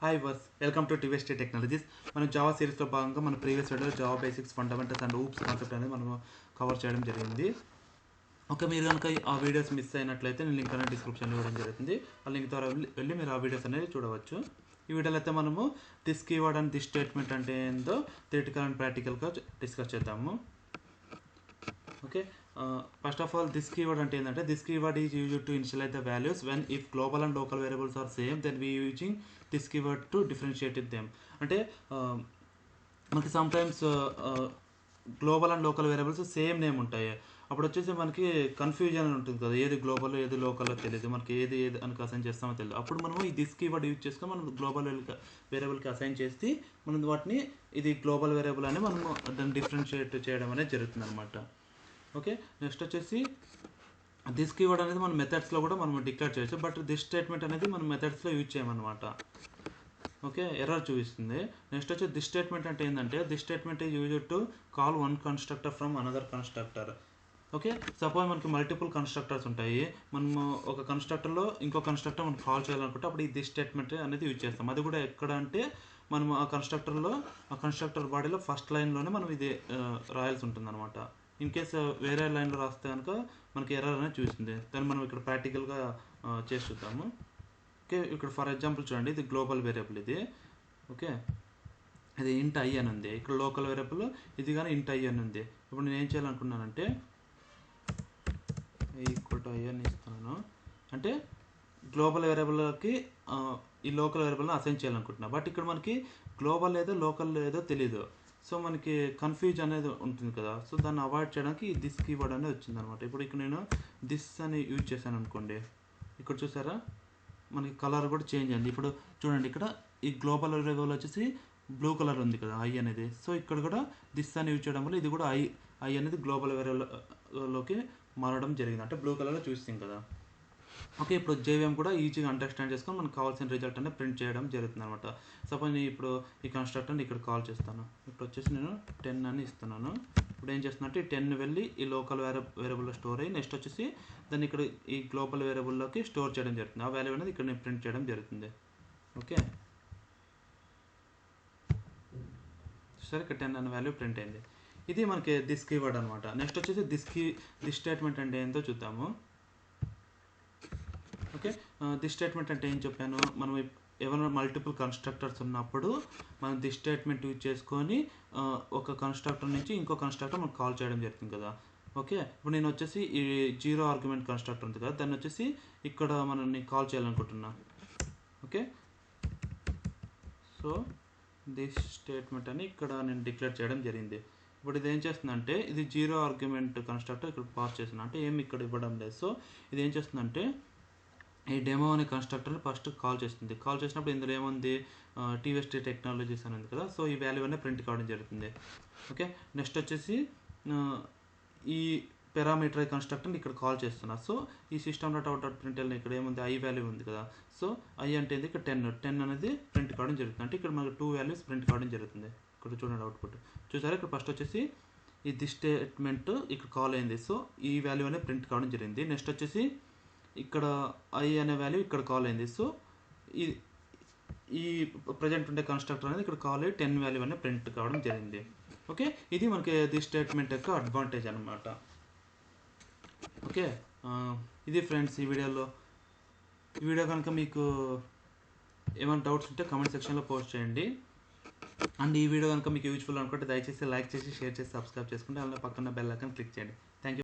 Hi, welcome to Tvs Tree Technologies. మనం Java సిరీస్లో భాగంగా మన ప్రీవియస్ వీడియోలో Java basics fundamentals and oops concept అనేది మనం కవర్ చేయడం జరిగింది. ఓకే, మీరు కనుక ఆ వీడియోస్ మిస్ అయినట్లయితే నేను లింక్ అనేది డిస్క్రిప్షన్లో ఇవ్వడం జరుగుతుంది. ఆ లింక్ ద్వారా వెళ్ళి మీరు ఆ వీడియోస్ అనేది చూడవచ్చు. ఈ వీడియోలో అయితే మనము this keyword and this statement అంటే ఏందో థియరిటికల్ అండ్ ప్రాక్టికల్గా డిస్కస్ చేద్దాము. Okay, first of all this keyword అంటే ఏంటంటే this keyword is used to initialize the values when if global and local variables are same then we using this keyword to differentiate them. అంటే మనకి sometimes global and local variables same name ఉంటాయి. అప్పుడు వచ్చేసి మనకి confusion ఉంటుంది కదా, ఏది global ఏది లోకల్ తెలియదు, మనకి ఏది అని అసైన్ చేస్తామో తెలియదు. అప్పుడు మనము ఈ దిస్ కీవర్డ్ యూజ్ చేసుకొని మనం గ్లోబల్ వేరియబుల్కి అసైన్ చేసి మనం వాటిని ఇది గ్లోబల్ వేరియబుల్ అని మనము దాన్ని డిఫరెన్షియేట్ చేయడం అనేది జరుగుతుంది అనమాట. ఓకే, నెక్స్ట్ వచ్చేసి దిస్ కీవర్డ్ అనేది మన మెథడ్స్లో కూడా మనం డిక్లేర్ చేయొచ్చు, బట్ దిస్ స్టేట్మెంట్ అనేది మనం మెథడ్స్లో యూజ్ చేయమన్నమాట. ఓకే, ఎర్రర్ చూపిస్తుంది. నెక్స్ట్ వచ్చి దిస్ స్టేట్మెంట్ అంటే ఏంటంటే this statement is used to call one constructor from another constructor. Okay, suppose మనకి మల్టిపుల్ కన్స్ట్రక్టర్స్ ఉంటాయి, మనము ఒక కన్స్ట్రక్టర్లో ఇంకో కన్స్ట్రక్టర్ మనం కాల్ చేయాలనుకుంటే అప్పుడు ఈ దిస్ స్టేట్మెంట్ అనేది యూజ్ చేస్తాం. అది కూడా ఎక్కడ అంటే మనం ఆ కన్స్ట్రక్టర్ బాడీలో ఫస్ట్ లైన్లోనే మనం ఇది రాయాల్సి ఉంటుంది అనమాట. ఇన్ కేస్ వేరే లైన్లో రాస్తే కనుక మనకి ఎర్రర్ అనేది చూస్తుంది. దాన్ని మనం ఇక్కడ ప్రాక్టికల్గా చేసి చూద్దాము. ఓకే, ఇక్కడ ఫర్ ఎగ్జాంపుల్ చూడండి, ఇది గ్లోబల్ వేరియబుల్ ఇది. ఓకే, ఇది ఇంట్ ఐ అని ఉంది. ఇక్కడ లోకల్ వేరియబుల్ ఇది కానీ ఇంట్ ఐ అని ఉంది. ఇప్పుడు నేను ఏం చేయాలనుకున్నానంటే ఈక్వల్ టు ఐ అని ఇస్తున్నాను. అంటే గ్లోబల్ వేరియబుల్కి ఈ లోకల్ వేరియబుల్ని అసైన్ చేయాలనుకుంటున్నా. బట్ ఇక్కడ మనకి గ్లోబల్ ఏదో లోకల్ ఏదో తెలీదు. సో మనకి కన్ఫ్యూజ్ అనేది ఉంటుంది కదా, సో దాన్ని అవాయిడ్ చేయడానికి ఈ దిస్ కీవర్డ్ అనేది వచ్చింది అనమాట. ఇప్పుడు ఇక్కడ నేను దిస్ అని యూజ్ చేశాను అనుకోండి, ఇక్కడ చూసారా మనకి కలర్ కూడా చేంజ్ అయింది. ఇప్పుడు చూడండి, ఇక్కడ ఈ గ్లోబల్ వేరియబుల్ వచ్చేసి బ్లూ కలర్ ఉంది కదా ఐ అనేది. సో ఇక్కడ కూడా దిస్ అని యూజ్ చేయడం వల్ల ఇది కూడా ఐ అనేది గ్లోబల్ వేరియబుల్లోకి మారడం జరిగింది, అంటే బ్లూ కలర్లో చూస్తాం కదా. ఓకే, ఇప్పుడు జేవిఎం కూడా ఈజీగా అండర్స్టాండ్ చేసుకొని మనకు కావాల్సిన రిజల్ట్ అనేది ప్రింట్ చేయడం జరుగుతుంది అనమాట. సపోజ్ నేను ఇప్పుడు ఈ కన్స్ట్రక్టర్ని ఇక్కడ కాల్ చేస్తాను. ఇప్పుడు వచ్చేసి నేను 10 అని ఇస్తున్నాను. ఇప్పుడు ఏం చేస్తున్నట్టు ఈ 10 వెళ్ళి ఈ లోకల్ వేరియబుల్లో స్టోర్ అయ్యి నెక్స్ట్ వచ్చేసి దాన్ని ఇక్కడ ఈ గ్లోబల్ వేరియబుల్లోకి స్టోర్ చేయడం జరుగుతుంది. ఆ వాల్యూ అనేది ఇక్కడ నేను ప్రింట్ చేయడం జరుగుతుంది. ఓకే, సరే ఇక్కడ 10 అనే వాల్యూ ప్రింట్ అయింది. ఇది మనకి దిస్ కీవర్డ్ అనమాట. నెక్స్ట్ వచ్చేసి దిస్ స్టేట్మెంట్ అంటే ఏంటో చూద్దాము. ఓకే, దిస్ స్టేట్మెంట్ అంటే ఏం చెప్పాను, మనం ఏమైనా మల్టిపుల్ కన్స్ట్రక్టర్స్ ఉన్నప్పుడు మనం దిస్ స్టేట్మెంట్ యూజ్ చేసుకొని ఒక కన్స్ట్రక్టర్ నుంచి ఇంకో కన్స్ట్రక్టర్ మనం కాల్ చేయడం జరుగుతుంది కదా. ఓకే, ఇప్పుడు నేను వచ్చేసి ఈ జీరో ఆర్గ్యుమెంట్ కన్స్ట్రక్టర్ ఉంది కదా, దాన్ని వచ్చేసి ఇక్కడ మనం కాల్ చేయాలనుకుంటున్నా. ఓకే, సో దిస్ స్టేట్మెంట్ అని ఇక్కడ నేను డిక్లేర్ చేయడం జరిగింది. ఇప్పుడు ఇది ఏం చేస్తుందంటే ఇది జీరో ఆర్గ్యుమెంట్ కన్స్ట్రక్టర్ ఇక్కడ పాస్ చేసిన అంటే ఏమి ఇక్కడ ఇవ్వడం లేదు. సో ఇది ఏం చేస్తుందంటే ఈ డెమో అనే కన్స్ట్రక్టర్ని ఫస్ట్ కాల్ చేస్తుంది. కాల్ చేసినప్పుడు ఇందులో ఏముంది tvs tree technologies అని ఉంది కదా, సో ఈ వాల్యూ అనేది ప్రింట్ కావడం జరుగుతుంది. ఓకే, నెక్స్ట్ వచ్చేసి ఈ పారామీటర్ కన్స్ట్రక్టర్ని ఇక్కడ కాల్ చేస్తున్నా. సో ఈ system dot out dot print ఇక్కడ ఏముంది ఐ వాల్యూ ఉంది కదా, సో ఐ అంటే ఏంది ఇక్కడ 10 అనేది ప్రింట్ కావడం జరుగుతుంది. అంటే ఇక్కడ మనకు 2 వాల్యూస్ ప్రింట్ కావడం జరుగుతుంది. ఇక్కడ చూడండి అవుట్పుట్ చూసారా, ఇక్కడ ఫస్ట్ వచ్చేసి ఈ దిస్ స్టేట్మెంట్ ఇక్కడ కాల్ అయింది. సో ఈ వాల్యూ అనేది ప్రింట్ కావడం జరిగింది. నెక్స్ట్ వచ్చేసి ఇక్కడ ఐ అనే వాల్యూ ఇక్కడ కాల్ అయింది. సో ఈ ప్రజెంట్ ఉండే కన్స్ట్రక్టర్ అనేది ఇక్కడ కాల్ అయ్యి 10 వాల్యూ అనేది ప్రింట్ కావడం జరిగింది. ఓకే, ఇది మనకి దిస్ స్టేట్మెంట్ యొక్క అడ్వాంటేజ్ అనమాట. ఓకే, ఇది ఫ్రెండ్స్ ఈ వీడియో కనుక మీకు ఏమైనా డౌట్స్ ఉంటే కామెంట్ సెక్షన్లో పోస్ట్ చేయండి. అండ్ ఈ వీడియో కనుక మీకు యూజ్ఫుల్ అనుకుంటే దయచేసి లైక్ చేసి షేర్ చేసి సబ్స్క్రైబ్ చేసుకుంటే అలానే పక్కన బెల్ ఐకాన్ క్లిక్ చేయండి. Thank you.